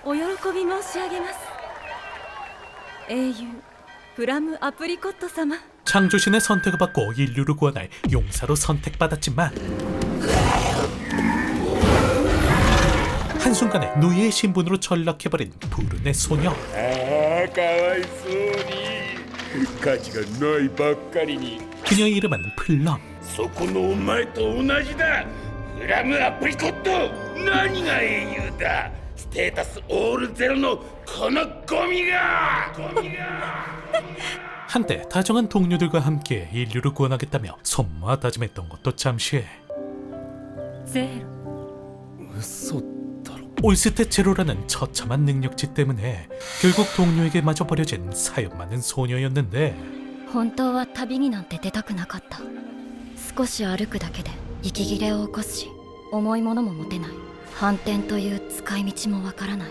お喜び申し上げます。英雄プラムアプリコット様. 창조신의 선택을 받고 인류를 구원할 용사로 선택받았지만 한순간에 노예의 신분으로 전락해버린 불운의 소녀. かわいそうに価値がないばっかりに 그녀의 이름은 플럼. そこのお前と同じだ。プラムアプリコット、何が英雄だ。ステータスオールゼロのこのゴミが한때 다정한 동료들과 함께 인류를 구원하겠다며 손모아 다짐했던 것도 잠시. ゼロ. 嘘だろ。 올스테 제로라는 처참한 능력치 때문에 결국 동료에게 마저 버려진 사연 많은 소녀였는데 本当は旅になんて出たくなかった。少し歩くだけで息切れを起こすし、重いものも持てない。反転という使い道もわからない。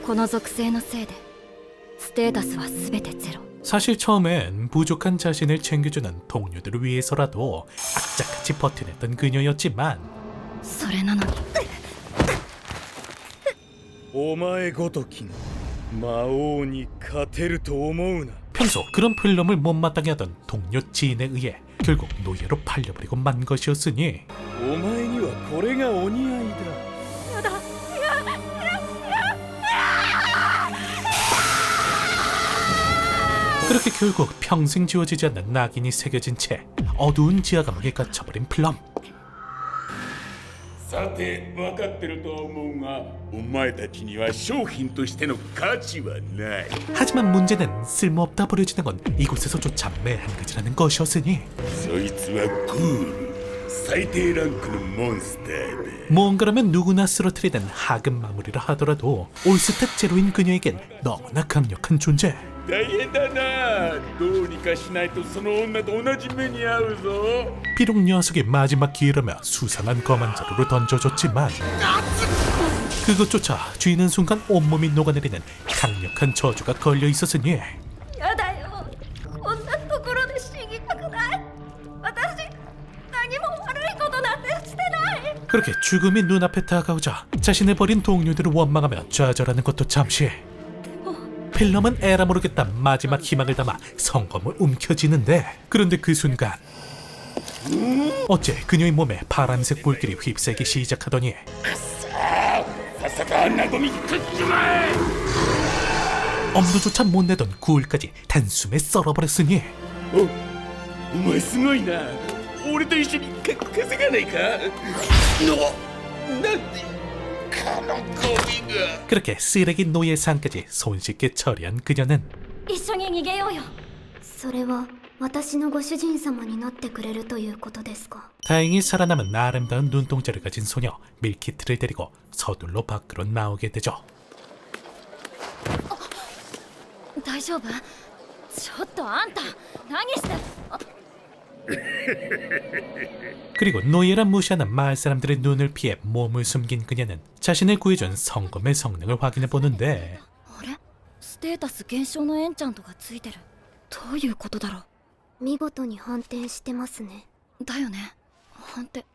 この属性のせいでステータスは全てゼロ。 사실 처음엔 부족한 자신을 챙겨주는 동료들을 위해서라도 악착같이 버텨냈던 그녀였지만 それなのにお前ごときの魔王に勝てると思うな。 평소 그런 플럼을 못마땅해 하던 동료 지인에 의해 결국 노예로 팔려버리고 만 것이었으니 お前にはこれがお似合いだ。 그렇게 결국 평생 지워지지 않는 낙인이 새겨진 채 어두운 지하 감옥에 갇혀버린 플럼. さて分かってると思うが、お前たちには商品としての価値はない。 하지만 문제는 쓸모없다 버려지는 건 이곳에서조차 매한가지라는 것이었으니 そいつはクール、最低ランクのモンスターだ。 뭔가라면 누구나 쓰러뜨리는 하급 마무리라 하더라도 올스탯 제로인 그녀에겐 너무나 강력한 존재. 大変だな。どうにかしないとその女と同じ目に遭うぞ。 비록 녀석의 마지막 기회라며 수상한 검한 자루로 던져줬지만 그것조차 쥐는 순간 온몸이 녹아내리는 강력한 저주가 걸려 있었으니 やだよ。こんなところで死にたくない。私何も悪いことなんてしてない。 그렇게 죽음이 눈앞에 다가오자 자신을 버린 동료들을 원망하며 좌절하는 것도 잠시. 필럼은 에라 모르겠다 마지막 희망을 담아 성검을 움켜쥐는데 그런데 그 순간 어째 그녀의 몸에 파란색 불길이 휩싸이기 시작하더니 さっさとあんなゴミ食っちまえ。 엄두조차 못 내던 구울까지 단숨에 썰어버렸으니 お前すごいな。俺と一緒に稼がないか。なんでこのゴミが。 그렇게 쓰레기 노예상까지 손쉽게 처리한 그녀는 一緒に逃げようよ。それは私のご主人様になってくれるということですか。 다행히 살아남은 아름다운 눈동자를 가진 소녀 밀키트를 데리고 서둘러 밖으로 나오게 되죠. 大丈夫？ちょっとあんた何して。 그리고 노예란 무시하는 마을 사람들의 눈을 피해 몸을 숨긴 그녀는 자신을 구해준 성검의 성능을 확인해 보는데 あれ？ステータス減少のエンチャントがついてる。どういうことだろう。見事に反転してますね。だよね。反転。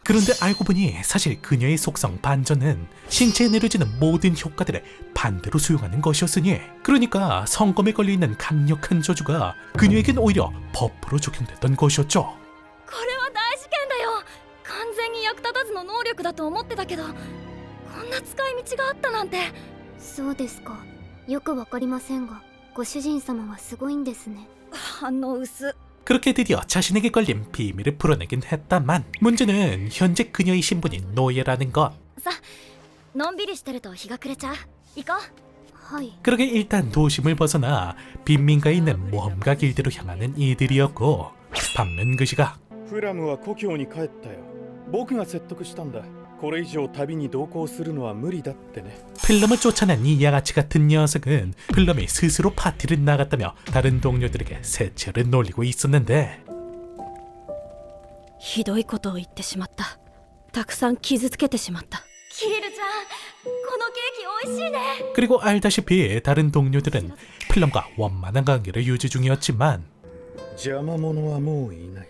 그런데 알고 보니 사실 그녀의 속성 반전은 신체에 내려지는 모든 효과들을 반대로 수용하는 것이었으니 그러니까 성검에 걸려있는 강력한 저주가 그녀에겐 오히려 버프로 적용됐던 것이었죠. これは大事件だよ。完全に役立たずの能力だと思ってたけど、こんな使い道があったなんて。そうですか。よくわかりませんが、ご主人様はすごいんですね。反応薄。 그렇게 드디어 자신에게 걸린 비밀을 풀어내긴 했다만 문제는 현재 그녀의 신분이 노예라는 것. さ、のんびりしてると日が暮れちゃう。行こう。はい。 그러게 일단 도심을 벗어나 빈민가에 있는 모험가 길드로 향하는 이들이었고 반면 그 시각 フラムは故郷に帰ったよ。僕が説得したんだ。これ以上旅に同行するのは無理だってね。 필럼을 쫓아낸 이 양아치 같은 녀석은 필럼이 스스로 파티를 나갔다며 다른 동료들에게 세차를 놀리고 있었는데 ひどいことを言ってしまった。たくさん傷つけてしまった。キリルちゃん、このケーキ美味しいね。 그리고 알다시피 다른 동료들은 필럼과 원만한 관계를 유지 중이었지만 邪魔者はもういない。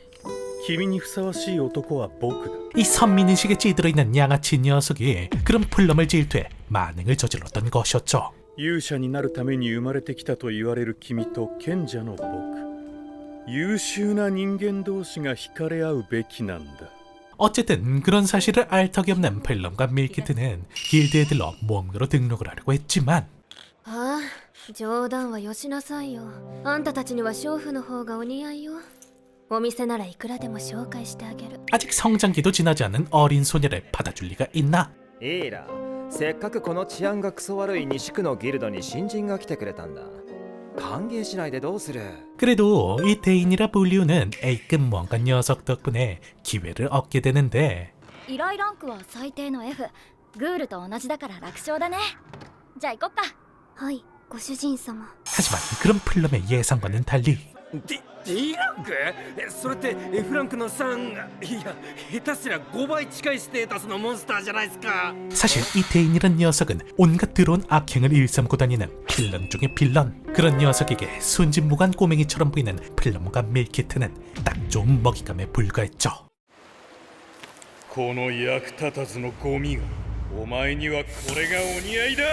君にふさわしい男は僕だ。 이 선민의식에 찌들어 있는 양아치 녀석이 그런 플럼을 질투해 만행을 저질렀던 것이었죠. 勇者になるために生まれてきたと言われる君と賢者の僕、優秀な人間同士が惹かれ合うべきなんだ。 어쨌든 그런 사실을 알 턱이 없는 플럼과 밀키트는 길드에 들러 모험가로 등록을 하려고 했지만 ああ、冗談はよしなさいよ。あんたたちには娼婦の方がお似合いよ。お店ならいくらでも紹介してあげる。 아직 성장기도 지나지 않은 어린 소녀를 받아줄 리가 있나? いいら、せっかくこの治安がクソ悪い西区のギルドに新人が来てくれたんだ。歓迎しないでどうする。 그래도 이 대인이라 불리우는 A급 모험가 녀석 덕분에 기회를 얻게 되는데 依頼ランクは最低の F。 グールと同じだから楽勝だね。じゃあ行こっか。はい、ご主人様。 하지만 그런 플럼의 예상과는 달리 D ランク？それって F ランクの3、いや下手すりゃ5倍近いステータスのモンスターじゃないですか。 사실 이 대인이란 녀석은 온갖 더러운 악행을 일삼고 다니는 빌런 중의 빌런. 그런 녀석에게 순진무관 꼬맹이처럼 보이는 플럼과 밀키트는 딱 좋은 먹잇감에 불과했죠. この役立たずのゴミが、お前にはこれがお似合いだ。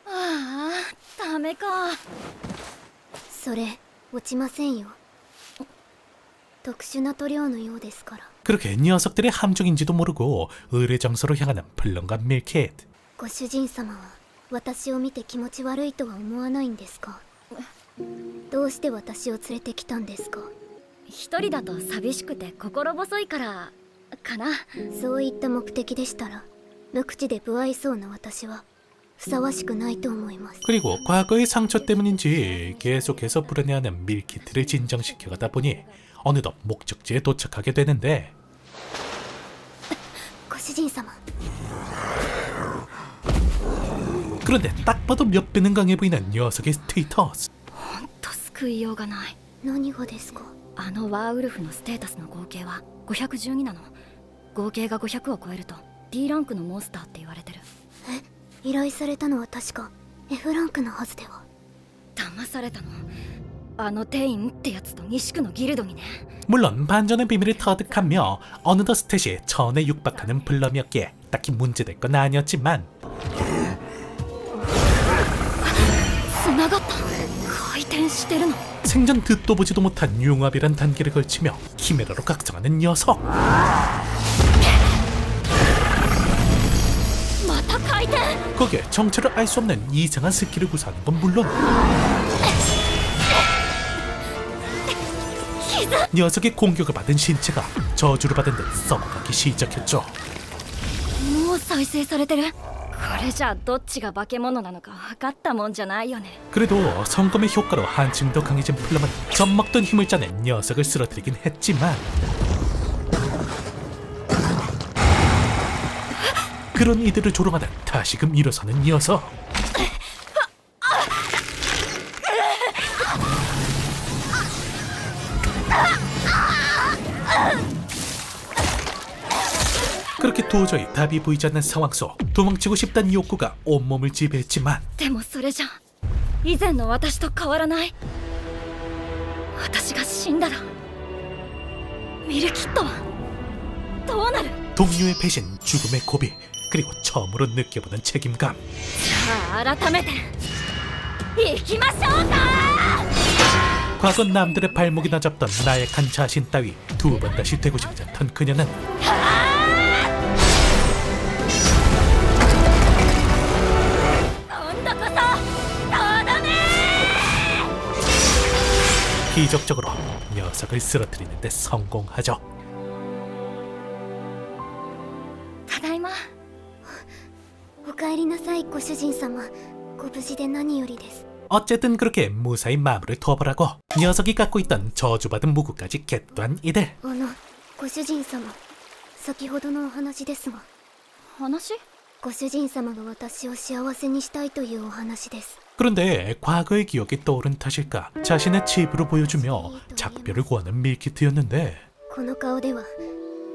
ああ、ダメか。それ落ちませんよ。特殊な塗料のようですから。 그렇게 녀석들의 함정인지도 모르고 의뢰장소로 향하는 플럼과 밀키트. ご主人様は私を見て気持ち悪いとは思わないんですか？どうして私を連れてきたんですか？一人だと寂しくて心細いからかな。そういった目的でしたら、無口で不愛想な私はふさわしくないと思います。 그리고 과거의 상처 때문인지 계속해서 불안해하는 밀키트를 진정시켜가다 보니 어느덧 목적지에 도착하게 되는데 ご主人様。 그런데 딱 봐도 몇 배는 강해 보이는 녀석의 스테이터스. ほんと救いようがない。何がですか？あのワーウルフのステータスの合計は512なの。合計が500を超えると D ランクのモンスターって言われてる。依頼されたのは確か F ランクのはずでは。騙されたの。あの店員ってやつと西区のギルドにね。 물론 반전의 비밀을 터득하며 어느덧 스탯이 천에 육박하는 플럼이었기에 딱히 문제될 건 아니었지만 繋がった。回転してるの。 생전 듣도 보지도 못한 융합이란 단계를 걸치며 키메라로 각성하는 녀석. また回転。 거기에 정체를 알 수 없는 이상한 스킬을 구사하는 건 물론 녀석의 공격을 받은 신체가 저주를 받은 듯 썩어가기 시작했죠. もう再生されてる。これじゃあどっちが化け物なのか分かったもんじゃないよね。 그래도 성검의 효과로 한층 더 강해진 플럼은 젖먹던 힘을 짜내 녀석을 쓰러뜨리긴 했지만 그런 이들을 조롱하다 다시금 일어서는 녀석. 그렇게 도저히 답이 보이지 않는 상황 속 도망치고 싶다는 욕구가 온몸을 지배했지만 でもそれじゃ以前の私と変わらない。私が死んだらミルキットはどうなる？ 동료의 배신, 죽음의 고비, 그리고 처음으로 느껴보는 책임감. さあ改めて行きましょうか。 과거 남들의 발목이나 잡던 나약한 자신 따위 두 번 다시 되고 싶지 않던 그녀는 기적적으로 녀석을 쓰러뜨리는 데 성공하죠. ただいま。お帰りなさい、ご主人様。ご無事で何よりです。 어쨌든 그렇게 무사히 마무리를 투어보라고 녀석이 갖고 있던 저주받은 무구까지 겟도한 이들. ご主人様、先ほどのお話ですが。話？ご主人様が私を幸せにしたいというお話です。 그런데 과거의 기억이 떠오른 탓일까 자신의 칩으로 보여주며 작별을 구하는 밀키트였는데 この顔では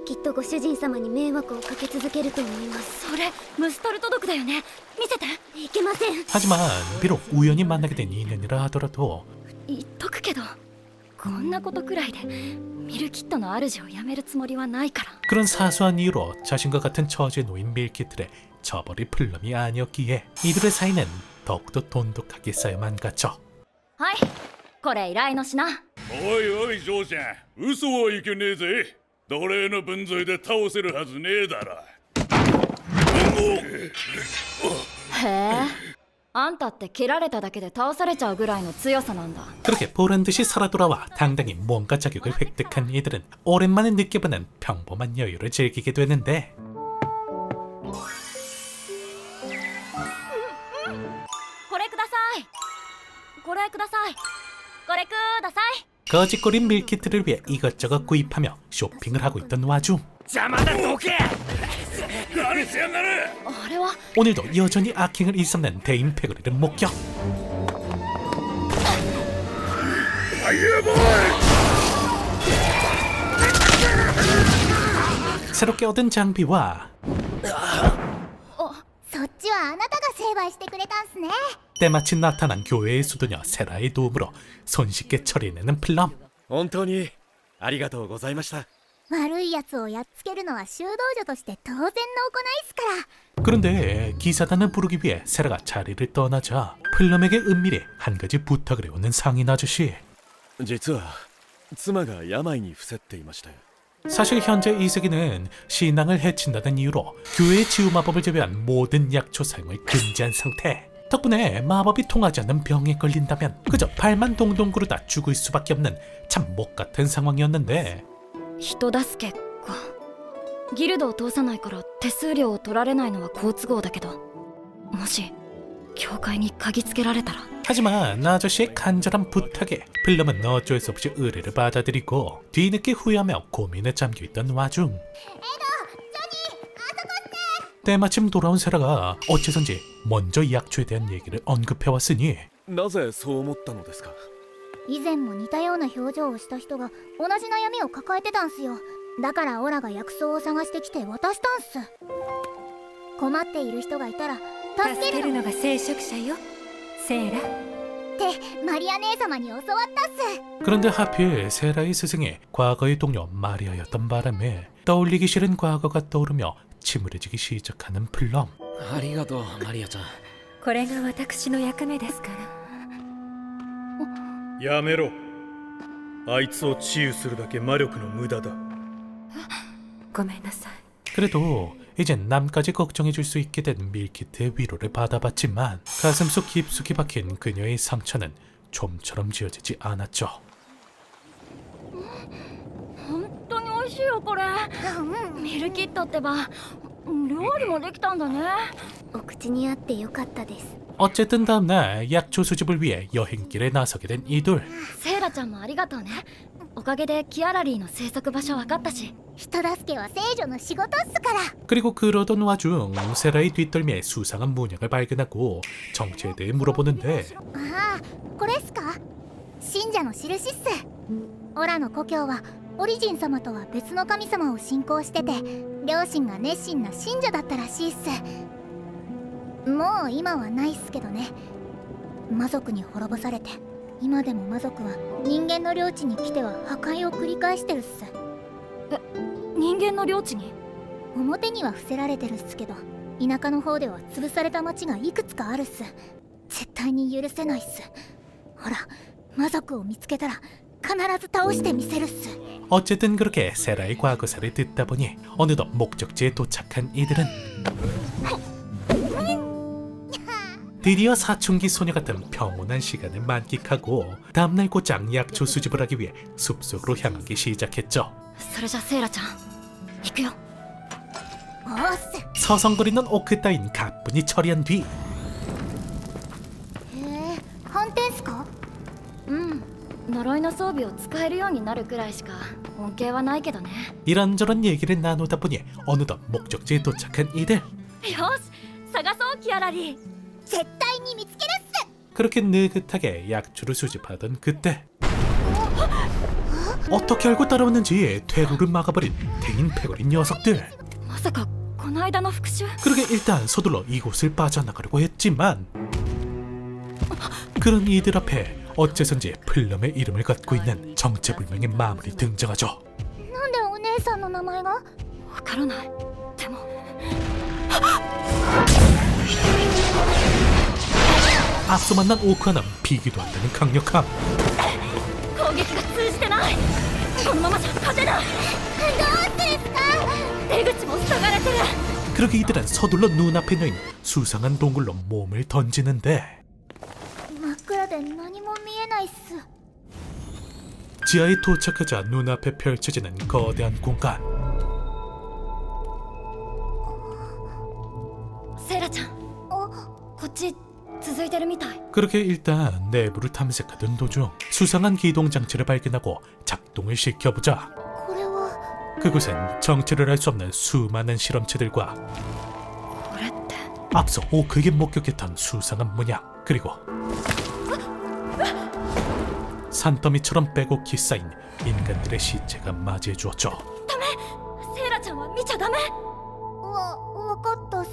きっとご主人様に迷惑をかけ続けると思います。それムストルト毒だよね。見せて。いけません。 하지만 비록 우연히 만나게 된 인연이라 하더라도 言っとくけどこんなことくらいでミルキットの主を辞めるつもりはないから。 그런 사소한 이유로 자신과 같은 처지에 놓인 밀키트를 저버릴 플럼이 아니었기에 이들의 사이는 더욱더 돈독하게 쌓여만 갔죠. はい、これ依頼の品。おいおいジョーちゃん、嘘はいけねえぜ。奴隷の分際で倒せるはずねえだろ。へえ、あんたって蹴られただけで倒されちゃうぐらいの強さなんだ。 그렇게 보란듯이 살아 돌아와 당당히 뭔가 자격을 획득한 이들은 오랜만에 느껴보는 평범한 여유를 즐기게 되는데 これください。これください。これください。 거짓골인 밀키트를 위해 이것저것 구입하며 쇼핑을 하고 있던 와중 邪魔だどけ。何しやがる。あれは 오늘도 여전히 악행을 일삼는 대인 패거리를 목격. ファイアボール。 새롭게 얻은 장비와 そっちはあなたが成敗してくれたんすね。 때마침 나타난 교회의 수도녀 세라의 도움으로 손쉽게 처리해내는 플럼. 本当にありがとうございました。悪いやつをやっつけるのは修道女として当然の行いっすから。 그런데 기사단을 부르기 위해 세라가 자리를 떠나자 플럼에게 은밀히 한 가지 부탁을 해오는 상인 아저씨. 実は妻が病に伏せっていまして。 사실 현재 이세기는 신앙을 해친다는 이유로 교회의 지우마법을 제외한 모든 약초 사용을 금지한 상태. 덕분에 마법이 통하지 않는 병에 걸린다면 그저 발만 동동 구르다 죽을 수밖에 없는 참 목같은 상황이었는데 人助けか。ギルドを通さないから手数料を取られないのは好都合だけど、もし教会に嗅ぎつけられたら。 하지만 아저씨의 간절한 부탁에 플럼은 어쩔 수 없이 의뢰를 받아들이고 뒤늦게 후회하며 고민에 잠겨있던 와중 때마침 돌아온 세라가 어째선지 먼저 약초에 대한 얘기를 언급해왔으니 なぜそう思ったのですか。以前も似たような表情をした人が同じ悩みを抱えてたんすよ。だからオラが薬草を探してきて渡したんす。困っている人がいたら助けるのが聖職者よセーラ。ってマリア姉様に教わったっす。 그런데 하필 세라의 스승이 과거의 동료 마리아였던 바람에 떠올리기 싫은 과거가 떠오르며 침울해지기 시작하는 플럼. ありがとうマリアちゃん。これが私の役目ですから。やめろ。あいつを治癒するだけ魔力の無駄だ。ごめんなさい。 그래도 이젠 남까지 걱정해줄 수 있게 된 밀키트의 위로를 받아봤지만 가슴속 깊숙이 박힌 그녀의 상처는 좀처럼 지어지지 않았죠. 本当に美味しいよこれ。ミルキットってば料理もできたんだね。お口に合ってよかったです。 어쨌든 다음날 약초 수집을 위해 여행길에 나서게 된 이둘. セイラちゃんもありがとうね。おかげでキアラリーの生息場所分かったし。人助けは聖女の仕事っすから。 그리고 그러던 와중 세라의 뒷덜미에 수상한 문양을 발견하고 정체에 대해 물어보는데 ああ、これっすか。信者の印っす。オラの故郷はオリジン様とは別の神様を信仰してて、両親が熱心な信者だったらしいっす。もう今はないっすけどね。魔族に滅ぼされて、今でも魔族は人間の領地に来ては破壊を繰り返してるっす。人間の領地に？表には伏せられてるっすけど、田舎の方では潰された町がいくつかあるっす。絶対に許せないっす。ほら、魔族を見つけたら必ず倒してみせるっす。 어쨌든 그렇게 세라의 과거사를 듣다 보니 어느덧 목적지에 도착한 이들은 드디어 사춘기 소녀 같은 평온한 시간을 만끽하고 다음날 곧장 약초 수집을 하기 위해 숲속으로 향하기 시작했죠. それじゃセイラちゃん行くよ。おーっす。 서성거리는 오크 따윈 가뿐히 처리한 뒤 へえ、反転っすか。うん、呪いの装備を使えるようになるくらいしか恩恵はないけどね。 이런저런 얘기를 나누다 보니 어느덧 목적지에 도착한 이들. よし探そうキアラリー。絶対に見つけるっす。 그렇게 느긋하게 약초를 수집하던 그때 어떻게 알고 따라왔는지 퇴로를 막아버린 대인 패거리 녀석들. まさかこの間の復讐？ 그러게 일단 서둘러 이곳을 빠져나가려고 했지만 그런 이들 앞에 어째선지 플럼의 이름을 갖고 있는 정체불명의 마물이 등장하죠. なんでお姉さんの名前が？わからない。でも 앞서 만난 오크와는 비교도 안 되는 강력함. 攻撃が通じてない。このままじゃ勝てない。どうしてですか？出口も塞がれてる。 그렇게 이들은 서둘러 눈앞에 놓인 수상한 동굴로 몸을 던지는데 真っ暗で何も見えないっす。 지하에 도착하자 눈앞에 펼쳐지는 거대한 공간. セイラちゃん、こっち続いてるみたい。 그렇게 일단 내부를 탐색하던 도중 수상한 기동 장치를 발견하고 작동을 시켜보자. これは 그곳엔 정체를 알 수 없는 수많은 실험체들과 これって 앞서 오크에게 목격했던 수상한 문양, 그리고 산더미처럼 빼곡히 쌓인 인간들의 시체가 맞이해 주었죠. セイラちゃんは見ちゃダメ。わかったっす。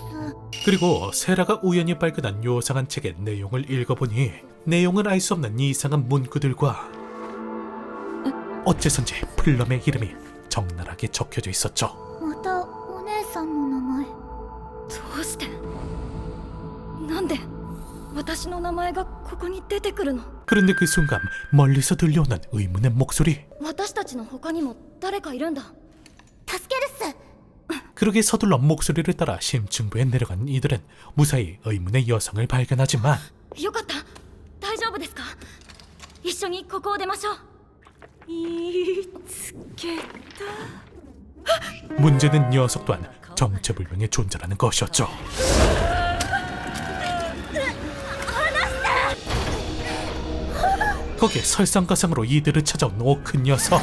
그리고 세라가 우연히 발견한 요상한 책의 내용을 읽어보니 내용을 알 수 없는 이상한 문구들과 어째선지 플럼의 이름이 적나라하게 적혀져 있었죠. またお姉さんの名前。どうして？なんで私の名前がここに出てくるの？ 그런데 그 순간 멀리서 들려오는 의문의 목소리. 私たちの他にも誰かいるんだ。助けるっす。 그렇게 서둘러 목소리를 따라 심층부에 내려간 이들은 무사히 의문의 여성을 발견하지만 よかった。大丈夫ですか？一緒にここを出ましょう。見つけた。 문제는 녀석 또한 정체불명의 존재라는 것이었죠. 거기에 설상가상으로 이들을 찾아온 오크 녀석.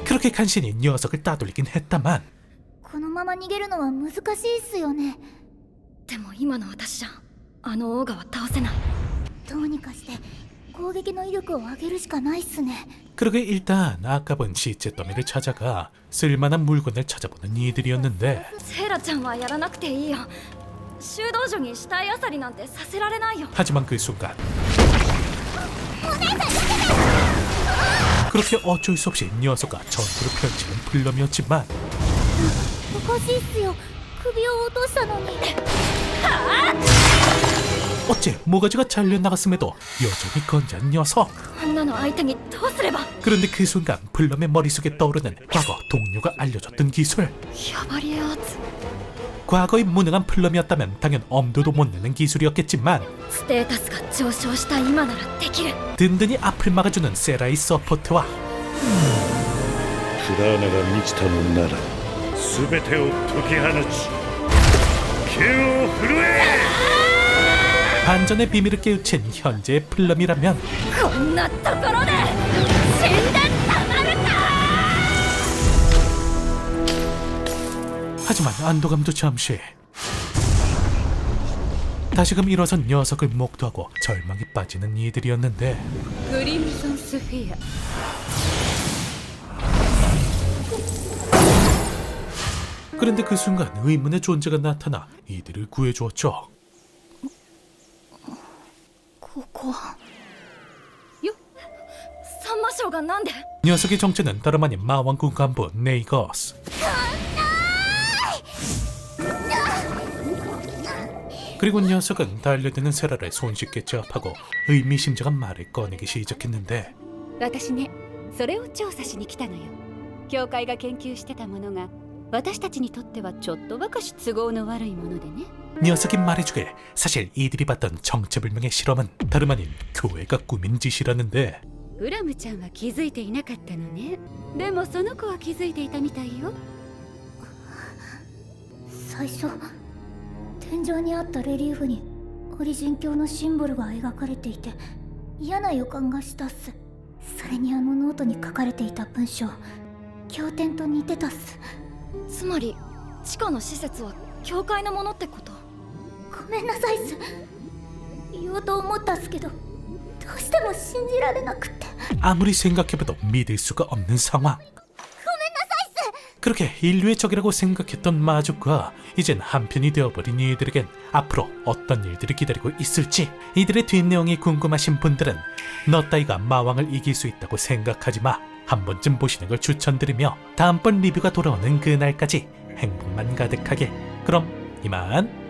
그렇게 간신히 녀석을 따돌리긴 했다만 このまま逃げるのは難しいっすよね。でも今の私じゃあのオーガは倒せない。どうにかして攻撃の威力を上げるしかないっすね。 그러게 일단 아까 본 시체 더미를 찾아가 쓸만한 물건을 찾아보는 이들이었는데 セイラちゃんはやらなくていいよ。修道女に死体漁りなんてさせられないよ。 하지만 그 순간 그렇게 어쩔 수 없이 녀석과 전투를 펼치는 플럼이었지만 おかしいっすよ。首を落としたのに。 어째 모가지가 잘려나갔음에도 여전히 건재한 녀석. こんなの相手にどうすれば。 그런데 그 순간 플럼의 머릿속에 떠오르는 과거 동료가 알려줬던 기술. ヤバリアーツ。 과거의 무능한 플럼이었다면 당연 엄두도 못 내는 기술이었겠지만 ステータスが上昇した今ならできる。 든든히 앞을 막아주는 세라의 서포트와 クラーナが満ちたのなら全てを解き放ち剣を振るえ。 반전의 비밀을 깨우친 현재의 플럼이라면 こんなところで死んでたまるか。 하지만 안도감도 잠시. 다시금 일어선 녀석을 목도하고 절망에 빠지는 이들이었는데 クリムソンスフィア。 그런데 그 순간 의문의 존재가 나타나 이들을 구해주었죠. ここはよサンマ礁がなんで。 녀석의 정체는 다름 아닌 마왕군 간부 네이거스. 그리고 녀석은 달려드는 세라를 손쉽게 제압하고 의미심장한 말을 꺼내기 시작했는데 私ね、それを調査しに来たのよ。教会が研究してたものが私たちにとってはちょっとばかし都合の悪いものでね。 녀석이 말해주길 사실 이들이 봤던 정체불명의 실험은 다름 아닌 교회가 꾸민 짓이라는데 ウラムちゃんは気づいていなかったのね。でもその子は気づいていたみたいよ。最初天井にあったレリーフにオリジン教のシンボルが描かれていて嫌な予感がしたっす。それにあのノートに書かれていた文章経典と似てたっす。つまり地下の施設は教会のものってこと？ごめんなさいっす。言おうと思ったっすけどどうしても信じられなくて。 아무리 생각해봐도 믿을 수가 없는 상황. 그렇게 인류의 적이라고 생각했던 마족과 이젠 한편이 되어버린 이들에겐 앞으로 어떤 일들이 기다리고 있을지, 이들의 뒷내용이 궁금하신 분들은 너 따위가 마왕을 이길 수 있다고 생각하지 마, 한 번쯤 보시는 걸 추천드리며 다음번 리뷰가 돌아오는 그날까지 행복만 가득하게. 그럼 이만.